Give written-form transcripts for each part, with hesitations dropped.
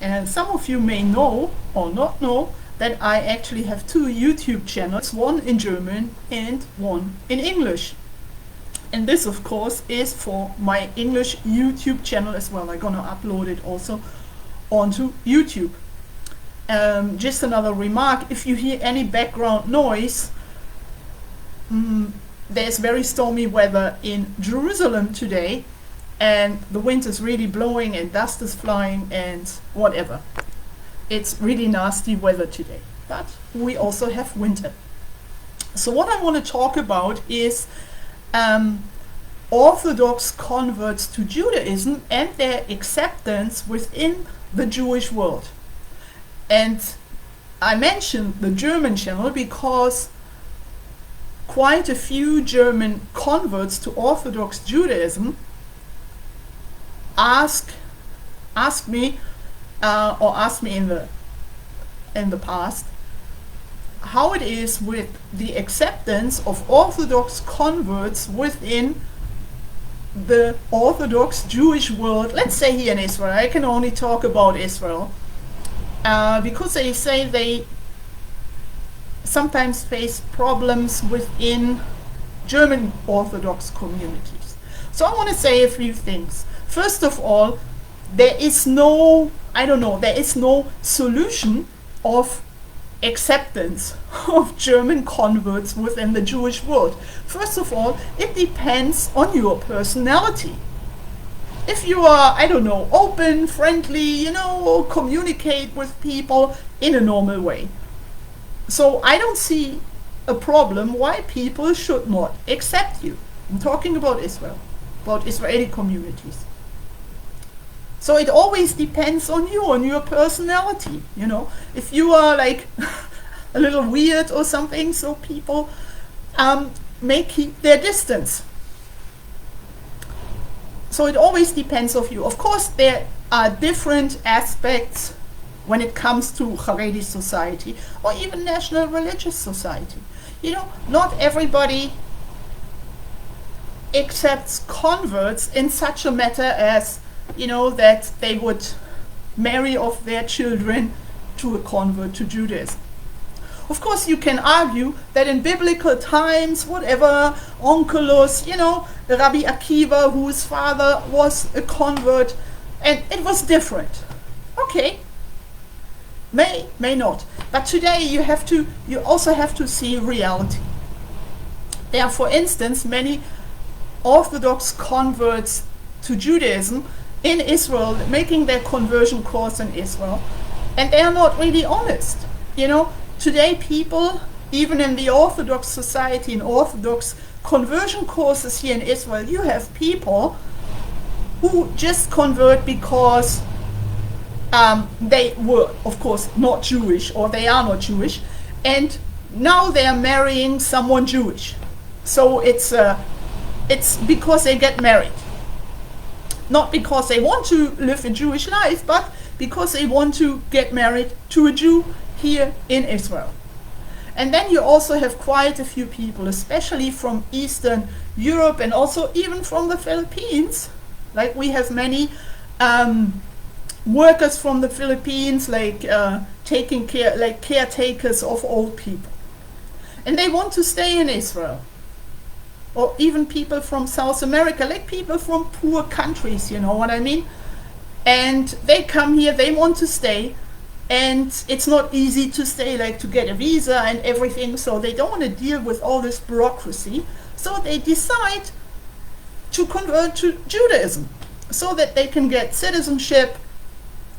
And some of you may know or not know that I actually have two YouTube channels, one in German and one in English. And this, of course, is for my English YouTube channel as well. I'm gonna upload it also onto YouTube. Just another remark, if you hear any background noise, there's very stormy weather in Jerusalem today, and the wind is really blowing and dust is flying and whatever. It's really nasty weather today, but we also have winter. So what I want to talk about is Orthodox converts to Judaism and their acceptance within the Jewish world. And I mentioned the German channel because quite a few German converts to Orthodox Judaism asked me in the past how it is with the acceptance of Orthodox converts within the Orthodox Jewish world. Let's say here in Israel. I can only talk about Israel because they say they sometimes face problems within German Orthodox communities. So I want to say a few things. First of all, there is no solution of acceptance of German converts within the Jewish world. First of all, it depends on your personality. If you are, open, friendly, communicate with people in a normal way. So I don't see a problem why people should not accept you. I'm talking about Israel, about Israeli communities. So it always depends on you, on your personality, If you are like a little weird or something, so people may keep their distance. So it always depends on you. Of course, there are different aspects when it comes to Haredi society or even national religious society. Not everybody accepts converts in such a matter as, that they would marry off their children to a convert to Judaism. Of course, you can argue that in biblical times, whatever, Onkelos, Rabbi Akiva, whose father was a convert, and it was different. Okay. May not. But today you also have to see reality. There are, for instance, many Orthodox converts to Judaism in Israel, making their conversion course in Israel, and they are not really honest. Today people, even in the Orthodox society, in Orthodox conversion courses here in Israel, you have people who just convert because they were, of course, not Jewish, or they are not Jewish, and now they are marrying someone Jewish. So it's because they get married. Not because they want to live a Jewish life, but because they want to get married to a Jew here in Israel. And then you also have quite a few people, especially from Eastern Europe and also even from the Philippines. Like we have many workers from the Philippines, like taking care, like caretakers of old people. And they want to stay in Israel. Or even people from South America, like people from poor countries, you know what I mean? And they come here, they want to stay, and it's not easy to stay, like to get a visa and everything, so they don't want to deal with all this bureaucracy. So they decide to convert to Judaism so that they can get citizenship,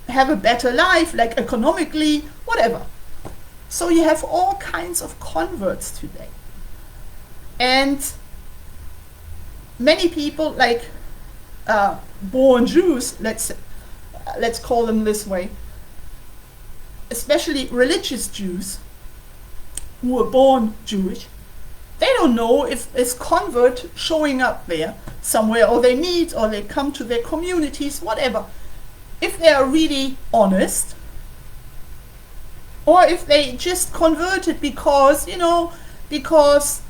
have a better life, like economically, whatever. So you have all kinds of converts today. And many people, like born Jews, let's call them this way, especially religious Jews who were born Jewish, they don't know if this convert showing up there somewhere, or they meet, or they come to their communities, whatever, if they are really honest, or if they just converted because, because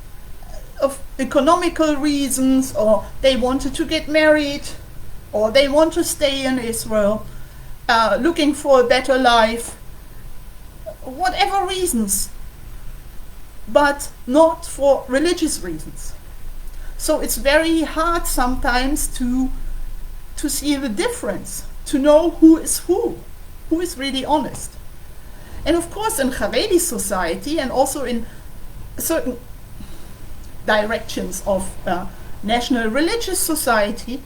of economical reasons, or they wanted to get married, or they want to stay in Israel. looking for a better life, whatever reasons, but not for religious reasons. So it's very hard sometimes to see the difference, to know who is really honest. And of course in Haredi society and also in certain directions of national religious society,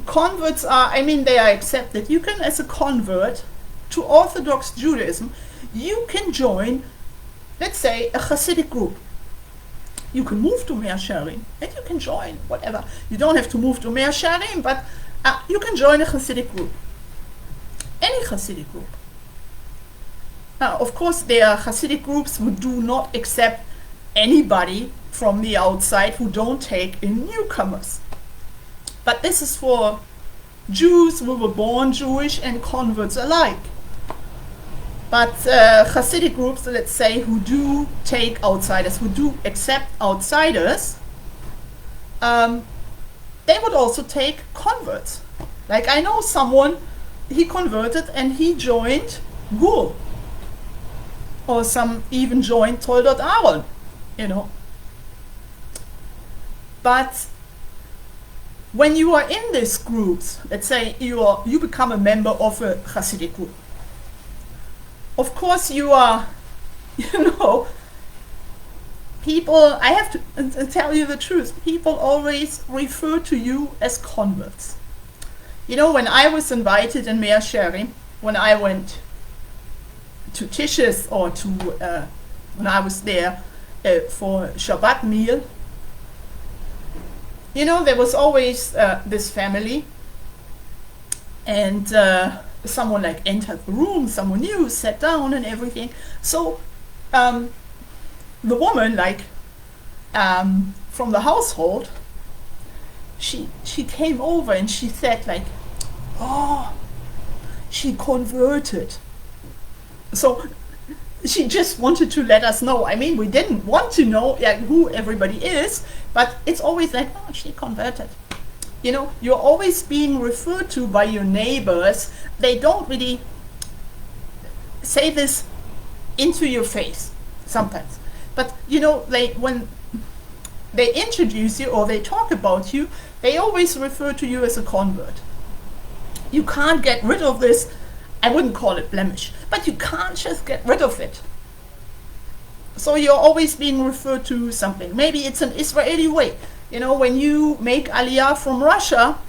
converts are, they are accepted. You can, as a convert to Orthodox Judaism, you can join, let's say, a Hasidic group. You can move to Mea Shearim and you can join whatever. You don't have to move to Mea Shearim, but you can join a Hasidic group. Any Hasidic group. Now, of course, there are Hasidic groups who do not accept anybody from the outside, who don't take in newcomers. But this is for Jews who were born Jewish and converts alike. But Hasidic groups, let's say, who do take outsiders, who do accept outsiders, they would also take converts. Like I know someone, he converted and he joined Gur. Or some even joined Toldot Aaron, But when you are in these groups, let's say you become a member of a Hasidic group. Of course you are, people, I have to tell you the truth, people always refer to you as converts. When I was invited in Mea Shearim, when I went to Tishes or to, when I was there for Shabbat meal, there was always this family, and someone like entered the room, someone new, sat down and everything. So the woman, like from the household, she came over and she said like, oh, she converted. So she just wanted to let us know. We didn't want to know who everybody is, but it's always like, oh, she converted. You're always being referred to by your neighbors. They don't really say this into your face sometimes. But, when they introduce you or they talk about you, they always refer to you as a convert. You can't get rid of this. I wouldn't call it blemish, but you can't just get rid of it. So you're always being referred to something. Maybe it's an Israeli way. When you make Aliyah from Russia,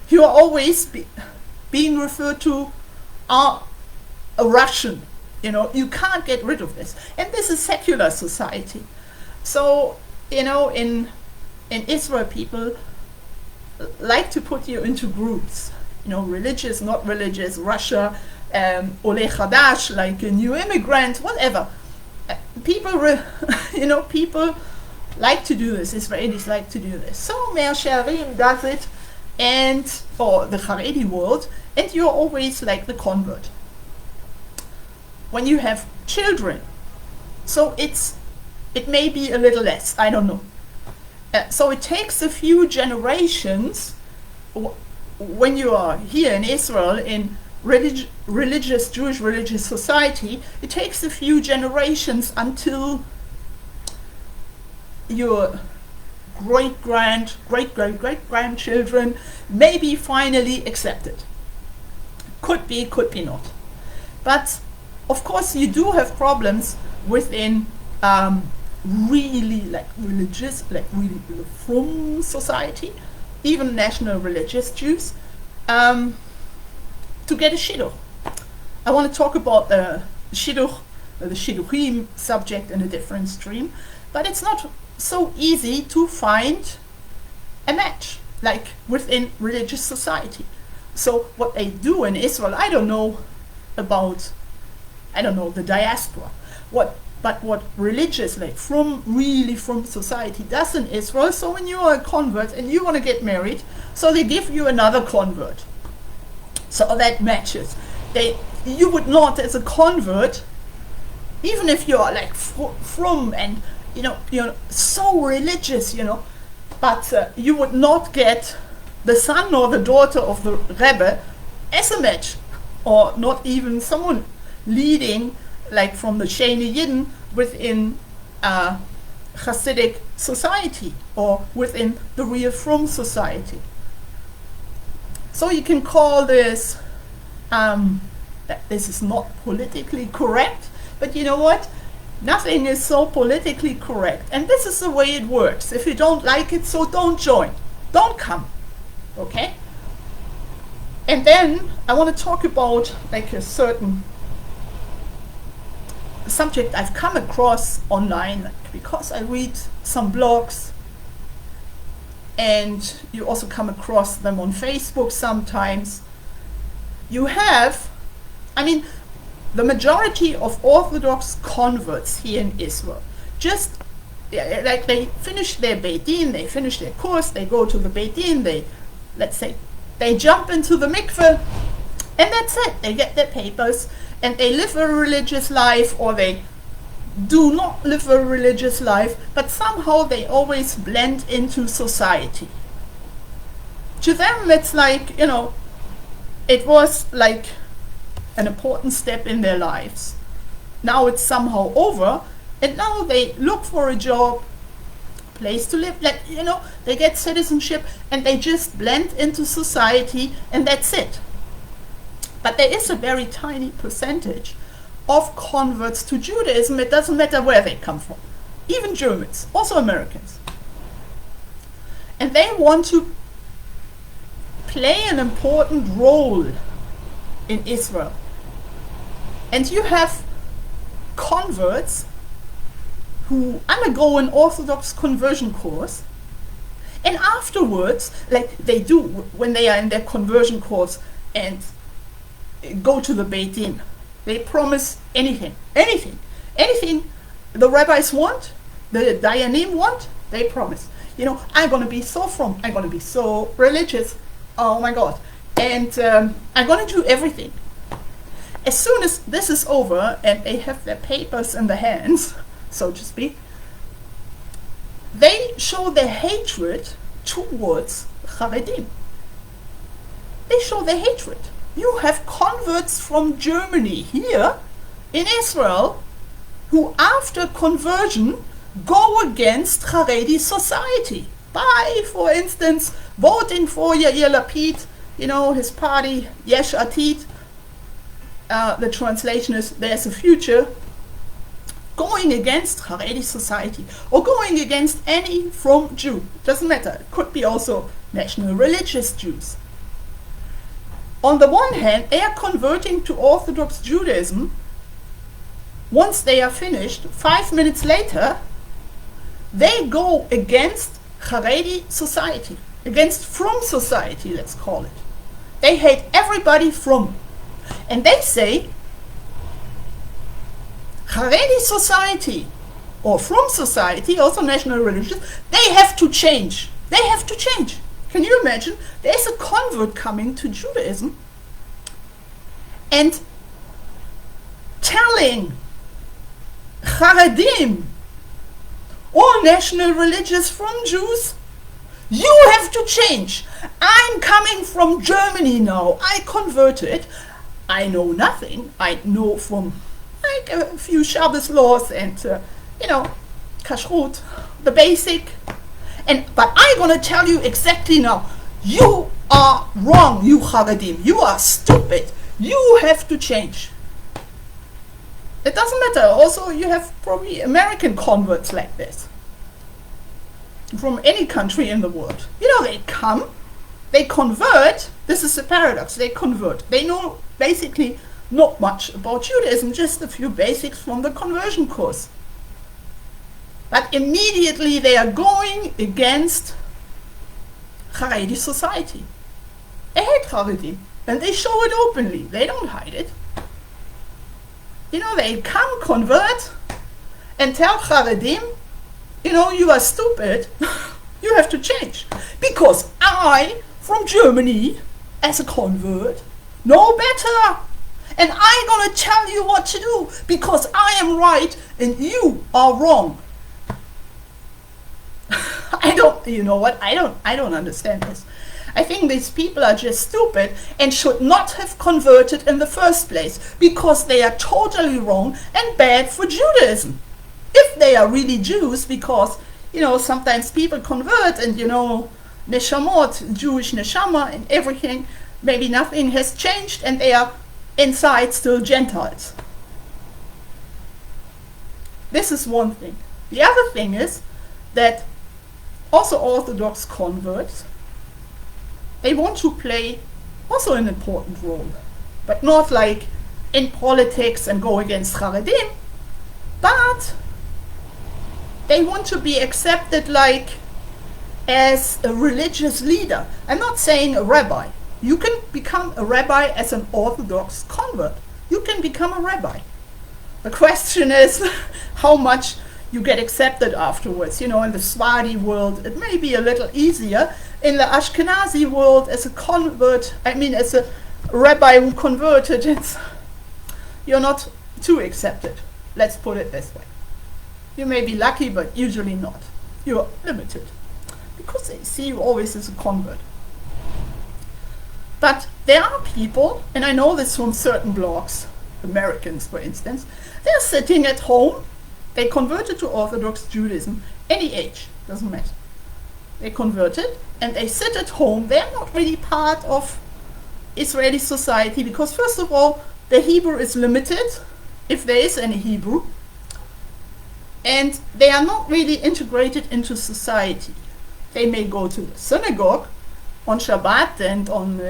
you are always being referred to a Russian. You can't get rid of this. And this is secular society. So, in Israel, people like to put you into groups. Religious, not religious, Russia, Ole Chadash, like a new immigrant, whatever. People like to do this. Israelis like to do this. So Mea Shearim does it, or the Haredi world, and you're always like the convert. When you have children, so it may be a little less. I don't know. So it takes a few generations. When you are here in Israel, in Jewish religious society, it takes a few generations until your great-great-great-grandchildren maybe finally accepted. Could be, could be not. But of course you do have problems within really religious, really from society, even national religious Jews, to get a shidduch. I want to talk about the shidduch, the shidduchim subject in a different stream, but it's not so easy to find a match, like within religious society. So what they do in Israel, I don't know the diaspora, but what religious, like from society does in Israel. So when you are a convert and you want to get married, so they give you another convert. So that matches. You would not, as a convert, even if you are like from and you're so religious, but you would not get the son or the daughter of the Rebbe as a match, or not even someone leading, like from the Sheni Yidden within Hasidic society or within the real Frum society. So you can call this that this is not politically correct, but you know what? Nothing is so politically correct, and this is the way it works. If you don't like it, so don't join, don't come, okay? And then I want to talk about like a certain subject I've come across online, because I read some blogs, and you also come across them on Facebook sometimes. You have, I mean, the majority of Orthodox converts here in Israel, just like they finish their Beit Din, they finish their course, they go to the Beit Din, they, let's say, they jump into the mikveh, and that's it. They get their papers, and they live a religious life, or they do not live a religious life, but somehow they always blend into society. To them, it's like, you know, it was like an important step in their lives. Now it's somehow over, and now they look for a job, place to live, like, you know, they get citizenship, and they just blend into society, and that's it. But there is a very tiny percentage of converts to Judaism. It doesn't matter where they come from, even Germans, also Americans. And they want to play an important role in Israel. And you have converts who undergo an Orthodox conversion course, and afterwards, like they do when they are in their conversion course and go to the Beit Din, they promise anything the rabbis want, the Dayanim want, they promise. You know, I'm going to be so frum, I'm going to be so religious, oh my God, and I'm going to do everything. As soon as this is over and they have their papers in their hands, so to speak, they show their hatred towards Charedim. They show their hatred. You have converts from Germany here in Israel who after conversion go against Haredi society by, for instance, voting for Yair Lapid, you know, his party, Yesh Atid. The translation is, there's a future, going against Haredi society, or going against any from Jew. Doesn't matter. It could be also national religious Jews. On the one hand, they are converting to Orthodox Judaism. Once they are finished, 5 minutes later, they go against Haredi society, against Frum society, let's call it. They hate everybody from. And they say, Haredi society, or Frum society, also national religion, they have to change. They have to change. Can you imagine? There's a convert coming to Judaism and telling Haredim or national religious from Jews, you have to change. I'm coming from Germany now. I converted. I know nothing. I know from like a few Shabbos laws and, you know, kashrut, the basic. But I'm going to tell you exactly now, you are wrong, you Haredim. You are stupid. You have to change. It doesn't matter. Also, you have probably American converts like this from any country in the world. You know, they come, they convert. This is the paradox. They convert. They know basically not much about Judaism, just a few basics from the conversion course. But immediately they are going against Haredi society. They hate Haredi, and they show it openly. They don't hide it. You know, they come, convert, and tell Haredim, you know, you are stupid. You have to change. Because I, from Germany, as a convert, know better. And I'm going to tell you what to do, because I am right and you are wrong. I don't, you know what, I don't understand this. I think these people are just stupid and should not have converted in the first place, because they are totally wrong and bad for Judaism. If they are really Jews, because, sometimes people convert and, neshamot, Jewish neshama and everything, maybe nothing has changed and they are inside still Gentiles. This is one thing. The other thing is that also Orthodox converts, they want to play also an important role, but not like in politics and go against Haredim, but they want to be accepted like as a religious leader. I'm not saying a rabbi. You can become a rabbi as an Orthodox convert. You can become a rabbi. The question is how much you get accepted afterwards. In the Sephardi world, it may be a little easier. In the Ashkenazi world, as a convert, as a rabbi who converted, you're not too accepted. Let's put it this way. You may be lucky, but usually not. You're limited, because they see you always as a convert. But there are people, and I know this from certain blogs, Americans for instance, they're sitting at home, they converted to Orthodox Judaism, any age, doesn't matter. They converted, and they sit at home, they're not really part of Israeli society, because first of all, the Hebrew is limited, if there is any Hebrew, and they are not really integrated into society. They may go to the synagogue on Shabbat and on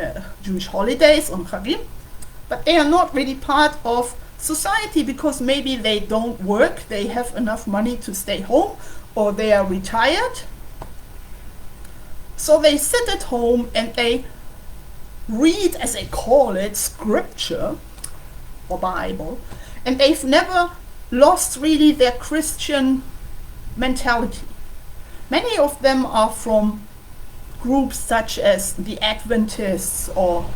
Jewish holidays, on Chagim, but they are not really part of society, because maybe they don't work, they have enough money to stay home, or they are retired. So they sit at home and they read, as they call it, scripture or Bible, and they've never lost really their Christian mentality. Many of them are from groups such as the Adventists or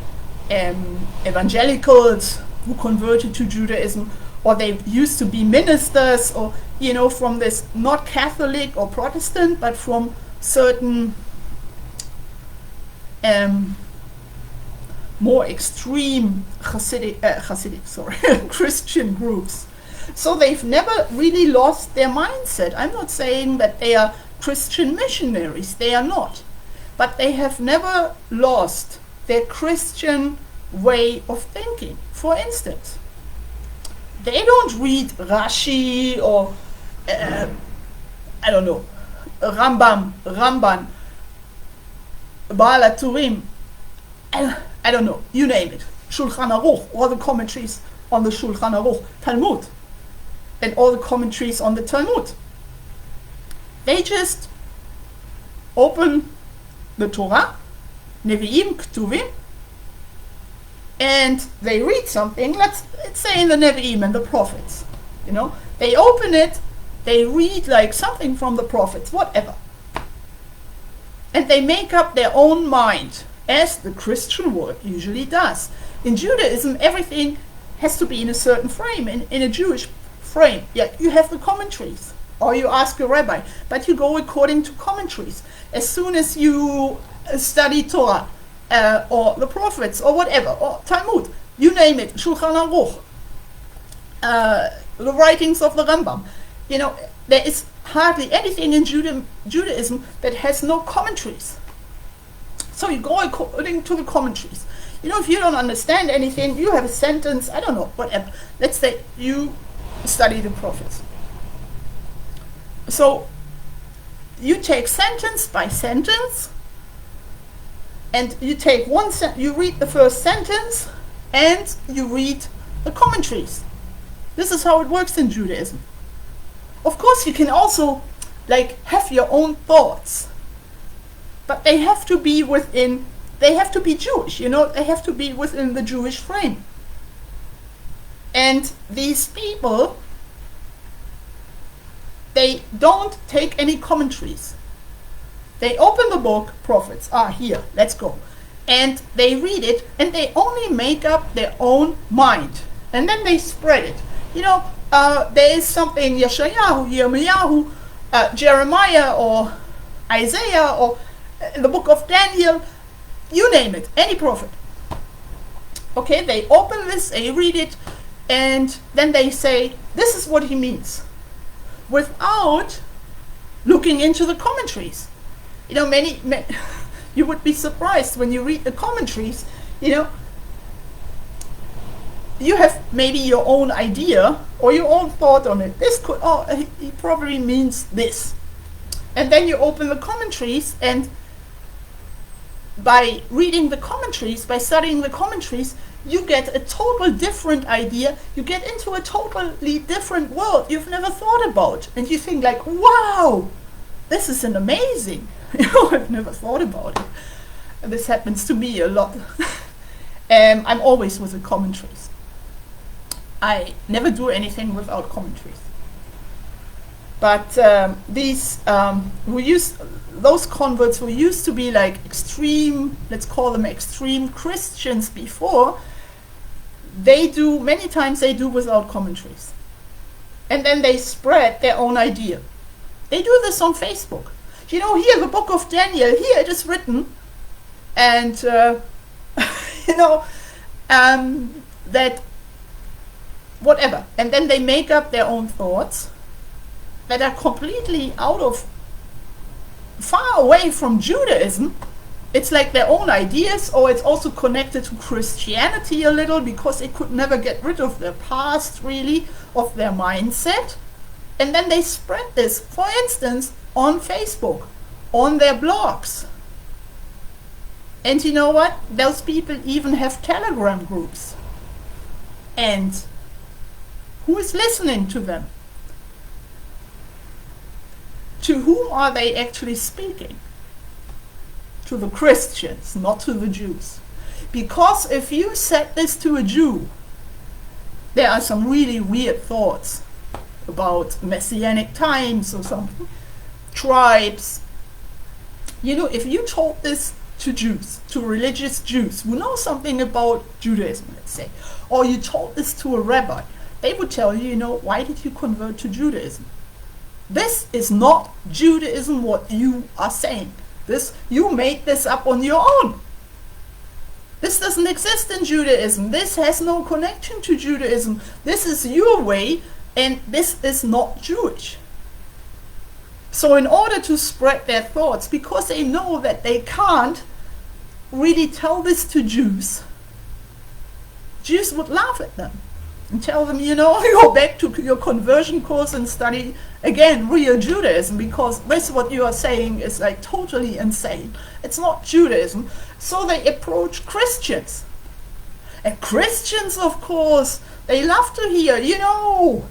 evangelicals who converted to Judaism, or they used to be ministers, or from this not Catholic or Protestant, but from certain more extreme Hasidic Christian groups. So they've never really lost their mindset. I'm not saying that they are Christian missionaries, they are not. But they have never lost their Christian way of thinking. For instance, they don't read Rashi or, Ramban, Baal HaTurim, I don't know, you name it, Shulchan Aruch, all the commentaries on the Shulchan Aruch, Talmud, and all the commentaries on the Talmud. They just open the Torah, Nevi'im, Ketuvim, and they read something, let's say in the Nevi'im and the prophets, they open it, they read like something from the prophets, whatever, and they make up their own mind, as the Christian world usually does. In Judaism, everything has to be in a certain frame, in a Jewish frame. Yeah, you have the commentaries, or you ask a rabbi, but you go according to commentaries. As soon as you study Torah, or the prophets, or whatever, or Talmud, you name it, Shulchan Aruch, the writings of the Rambam, there is hardly anything in Judaism that has no commentaries. So you go according to the commentaries. If you don't understand anything, you have a sentence, I don't know, whatever. Let's say you study the prophets. So you take sentence by sentence, and you take you read the first sentence, and you read the commentaries. This is how it works in Judaism. Of course, you can also have your own thoughts, but they have to be Jewish, they have to be within the Jewish frame. And these people, they don't take any commentaries. They open the book, prophets, here, let's go. And they read it, and they only make up their own mind. And then they spread it. There is something, Yeshayahu, Yirmiyahu, Jeremiah, or Isaiah, or the book of Daniel, you name it, any prophet. Okay, they open this, they read it, and then they say, this is what he means, without looking into the commentaries. You know, many you would be surprised when you read the commentaries, you know, you have maybe your own idea or your own thought on it. This could, oh, he probably means this. And then you open the commentaries, and by reading the commentaries, by studying the commentaries, you get a total different idea. You get into a totally different world you've never thought about. And you think like, wow, this is an amazing. You know, I've never thought about it. And this happens to me a lot. I'm always with the commentaries. I never do anything without commentaries. But those converts who used to be like extreme, let's call them extreme Christians before, many times they do without commentaries. And then they spread their own idea. They do this on Facebook. You know, here, the book of Daniel, here it is written, and, you know, that whatever. And then they make up their own thoughts that are completely far away from Judaism. It's like their own ideas, or it's also connected to Christianity a little, because they could never get rid of their past, really, of their mindset. And then they spread this, for instance, on Facebook, on their blogs. And you know what? Those people even have Telegram groups. And who is listening to them? To whom are they actually speaking? To the Christians, not to the Jews. Because if you said this to a Jew, there are some really weird thoughts about messianic times or something, tribes. You know, if you told this to Jews, to religious Jews who know something about Judaism, let's say, or you told this to a rabbi, they would tell you, you know, why did you convert to Judaism? This is not Judaism, what you are saying. You made this up on your own. This doesn't exist in Judaism. This has no connection to Judaism. This is your way, and this is not Jewish. So in order to spread their thoughts, because they know that they can't really tell this to Jews, Jews would laugh at them and tell them, you know, go back to your conversion course and study again real Judaism, because this what you are saying is like totally insane. It's not Judaism. So they approach Christians. And Christians, of course, they love to hear, you know,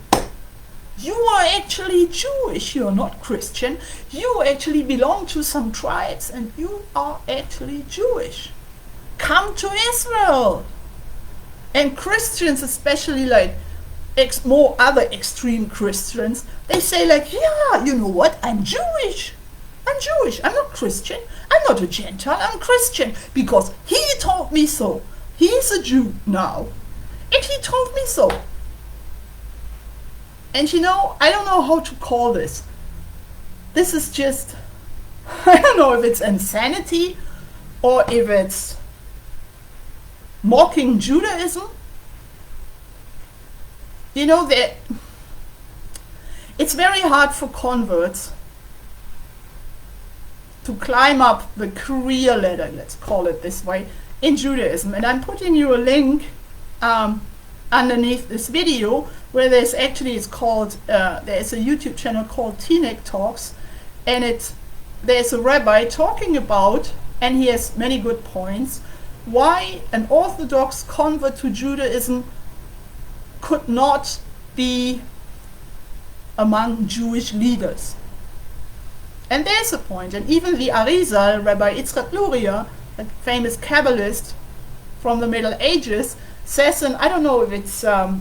you are actually Jewish, you're not Christian. You actually belong to some tribes, and you are actually Jewish. Come to Israel. And Christians, especially like more other extreme Christians, they say like, yeah, you know what, I'm Jewish. I'm Jewish, I'm not Christian. I'm not a Gentile, I'm Christian. Because he told me so. He's a Jew now. And he told me so. And you know, I don't know how to call this. This is just, I don't know if it's insanity or if it's mocking Judaism. You know, it's very hard for converts to climb up the career ladder, let's call it this way, in Judaism. And I'm putting you a link underneath this video where there's actually, it's called, there's a YouTube channel called Teaneck Talks, and there's a rabbi talking about, and he has many good points, why an Orthodox convert to Judaism could not be among Jewish leaders. And there's a point, and even the Arizal, Rabbi Yitzchak Luria, a famous Kabbalist from the Middle Ages, says, and I don't know if it's a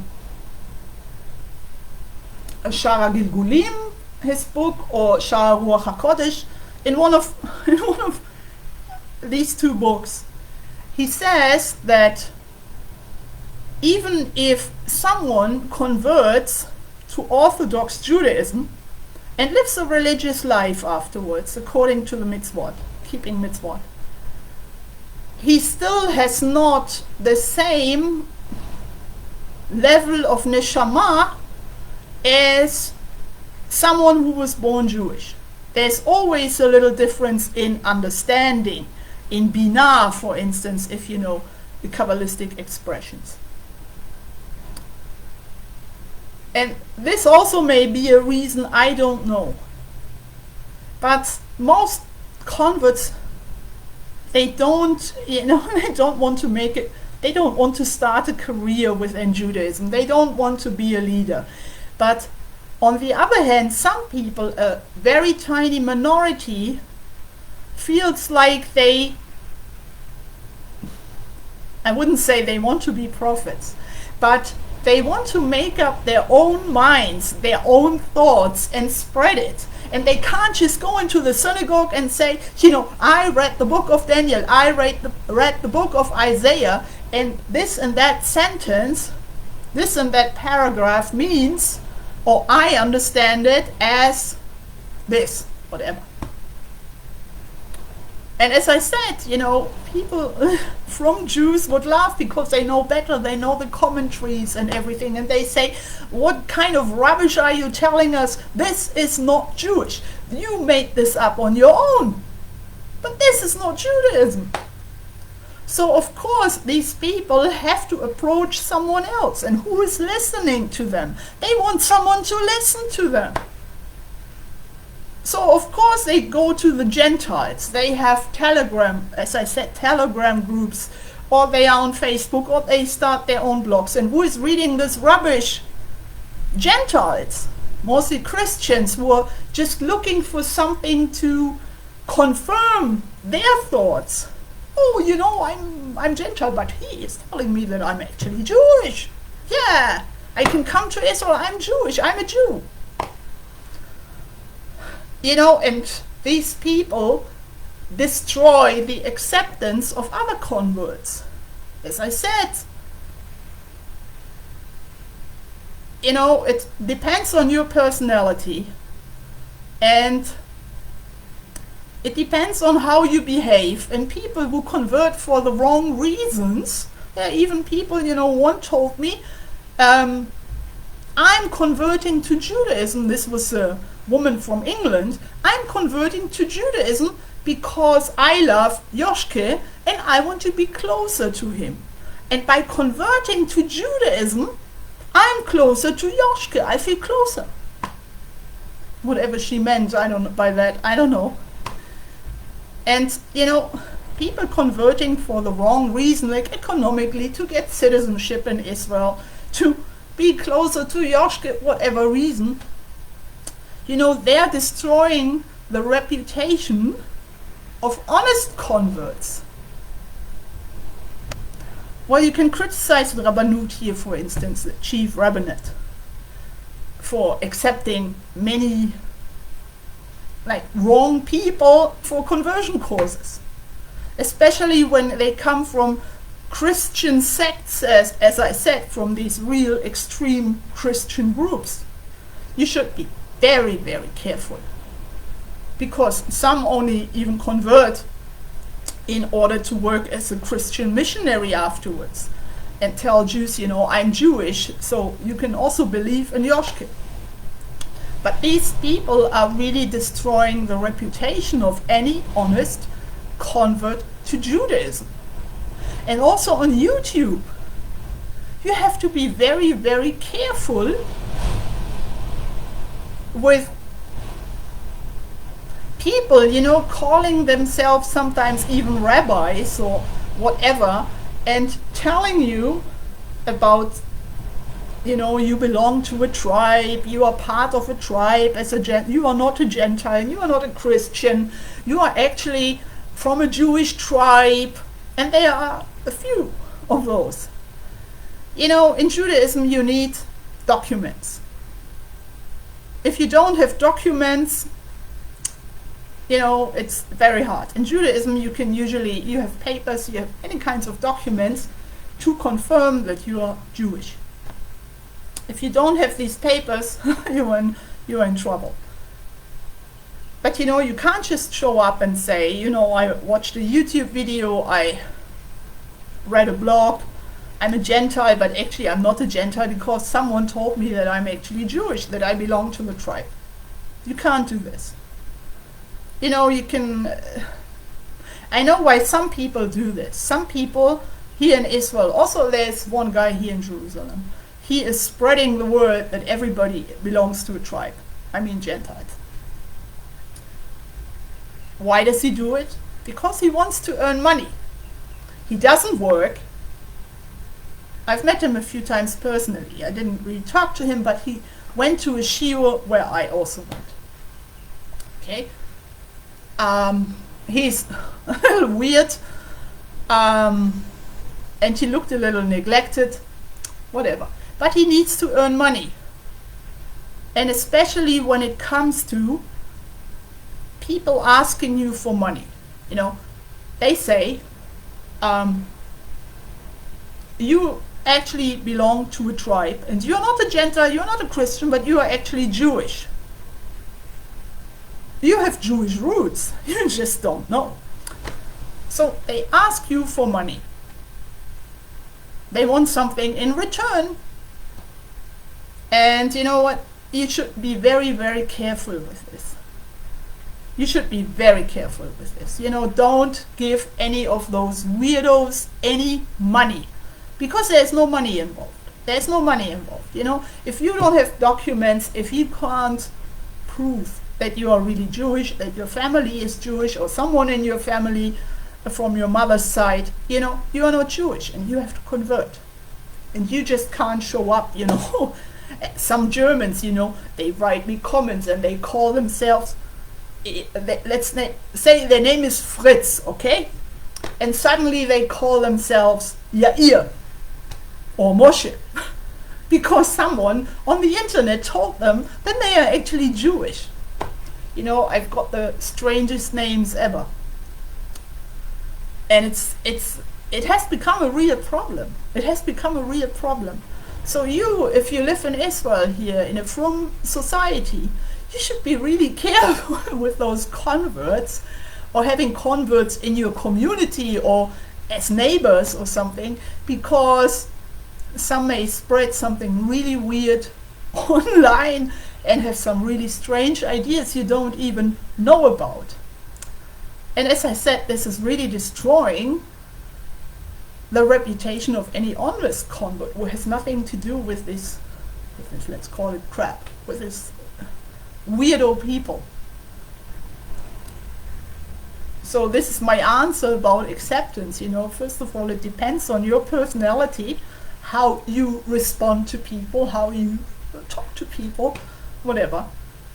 Shara Gilgulim, his book, or Shara Ruach HaKodesh, in one of these two books, he says that even if someone converts to Orthodox Judaism and lives a religious life afterwards, according to the mitzvot, keeping mitzvot, he still has not the same level of neshama as someone who was born Jewish. There's always a little difference in understanding, in binah, for instance, if you know the Kabbalistic expressions. And this also may be a reason, I don't know. But most converts, they don't, they don't want to make it, they don't want to start a career within Judaism. They don't want to be a leader. But on the other hand, some people, a very tiny minority, feels like they, I wouldn't say they want to be prophets, but they want to make up their own minds, their own thoughts, and spread it. And they can't just go into the synagogue and say, I read the book of Daniel, I read the book of Isaiah, and that sentence, this and that paragraph means, or I understand it as this, whatever. And as I said, people from Jews would laugh because they know better, they know the commentaries and everything, and they say, what kind of rubbish are you telling us? This is not Jewish. You made this up on your own. But this is not Judaism. So of course these people have to approach someone else, and who is listening to them? They want someone to listen to them. So of course they go to the Gentiles. They have Telegram, as I said, Telegram groups, or they are on Facebook, or they start their own blogs. And who is reading this rubbish? Gentiles, mostly Christians, who are just looking for something to confirm their thoughts. Oh, I'm Gentile, but he is telling me that I'm actually Jewish. Yeah, I can come to Israel, I'm Jewish, I'm a Jew. And these people destroy the acceptance of other converts. As I said, it depends on your personality, and it depends on how you behave. And people who convert for the wrong reasons, even people, one told me, I'm converting to Judaism. This was a woman from England. I'm converting to Judaism because I love Yoshke and I want to be closer to him. And by converting to Judaism, I'm closer to Yoshke. I feel closer. Whatever she meant, I don't know. And, people converting for the wrong reason, like economically, to get citizenship in Israel, to be closer to Yoshke, whatever reason, they're destroying the reputation of honest converts. Well, you can criticize the Rabbanut here, for instance, the chief rabbinate, for accepting many wrong people for conversion courses, especially when they come from Christian sects, as I said, from these real extreme Christian groups. You should be very, very careful, because some only even convert in order to work as a Christian missionary afterwards and tell Jews, I'm Jewish, so you can also believe in Yoshke. But these people are really destroying the reputation of any honest convert to Judaism. And also on YouTube, you have to be very, very careful with people, calling themselves sometimes even rabbis or whatever, and telling you about, you belong to a tribe, you are part of a tribe, you are not a Gentile, you are not a Christian, you are actually from a Jewish tribe, and there are a few of those. In Judaism you need documents. If you don't have documents, it's very hard. In Judaism you have papers, you have any kinds of documents to confirm that you are Jewish. If you don't have these papers, you're in trouble. But you can't just show up and say, I watched a YouTube video, I read a blog, I'm a Gentile, but actually I'm not a Gentile because someone told me that I'm actually Jewish, that I belong to the tribe. You can't do this. You know, you can... I know why some people do this. Some people here in Israel, also there's one guy here in Jerusalem, he is spreading the word that everybody belongs to a tribe. I mean Gentiles. Why does he do it? Because he wants to earn money. He doesn't work. I've met him a few times personally. I didn't really talk to him, but he went to a shiur where I also went. Okay? He's a little weird, and he looked a little neglected, whatever. But he needs to earn money. And especially when it comes to people asking you for money. You know, they say, you actually belong to a tribe, and you're not a Gentile, you're not a Christian, but you are actually Jewish. You have Jewish roots, you just don't know. So they ask you for money. They want something in return. And you know what? You should be very, very careful with this. You should be very careful with this. You know, don't give any of those weirdos any money. Because there's no money involved. There's no money involved. You know, if you don't have documents, if you can't prove that you are really Jewish, that your family is Jewish, or someone in your family from your mother's side, you know, you are not Jewish and you have to convert. And you just can't show up, you know. Some Germans, you know, they write me comments and they call themselves, let's say their name is Fritz, okay? And suddenly they call themselves Yair or Moshe because someone on the internet told them that they are actually Jewish. You know, I've got the strangest names ever. And it has become a real problem. It has become a real problem. So you, if you live in Israel here, in a frum society, you should be really careful with those converts, or having converts in your community or as neighbors or something, because some may spread something really weird online and have some really strange ideas you don't even know about. And as I said, this is really destroying the reputation of any honest convert who has nothing to do with this, let's call it crap, with this weirdo people. So this is my answer about acceptance. You know, first of all, it depends on your personality, how you respond to people, how you talk to people, whatever.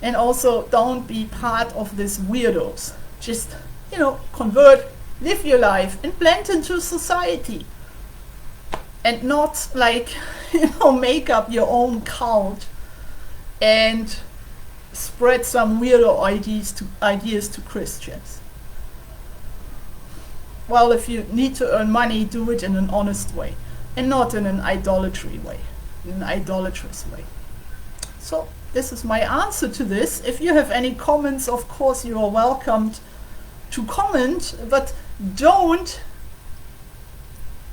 And also, don't be part of these weirdos. Just, you know, convert, live your life, and blend into society. And not like, you know, make up your own cult and spread some weirdo ideas to Christians. Well, if you need to earn money, do it in an honest way and not in an idolatry way, in an idolatrous way. So this is my answer to this. If you have any comments, of course you are welcomed to comment, but don't,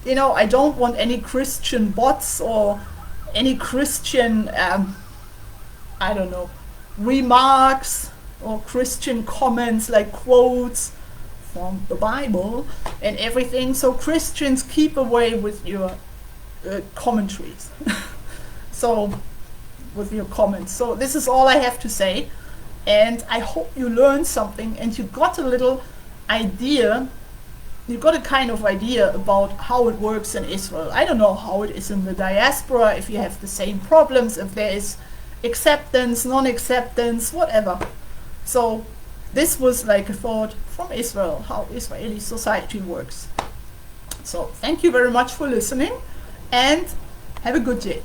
you know, I don't want any Christian bots or any Christian, I don't know, remarks or Christian comments like quotes from the Bible and everything. So Christians, keep away with your commentaries. So with your comments. So this is all I have to say, and I hope you learned something and you got a little idea, you got a kind of idea about how it works in Israel. I don't know how it is in the diaspora, if you have the same problems, if there is acceptance, non-acceptance, whatever. So this was like a thought from Israel, how Israeli society works. So thank you very much for listening and have a good day.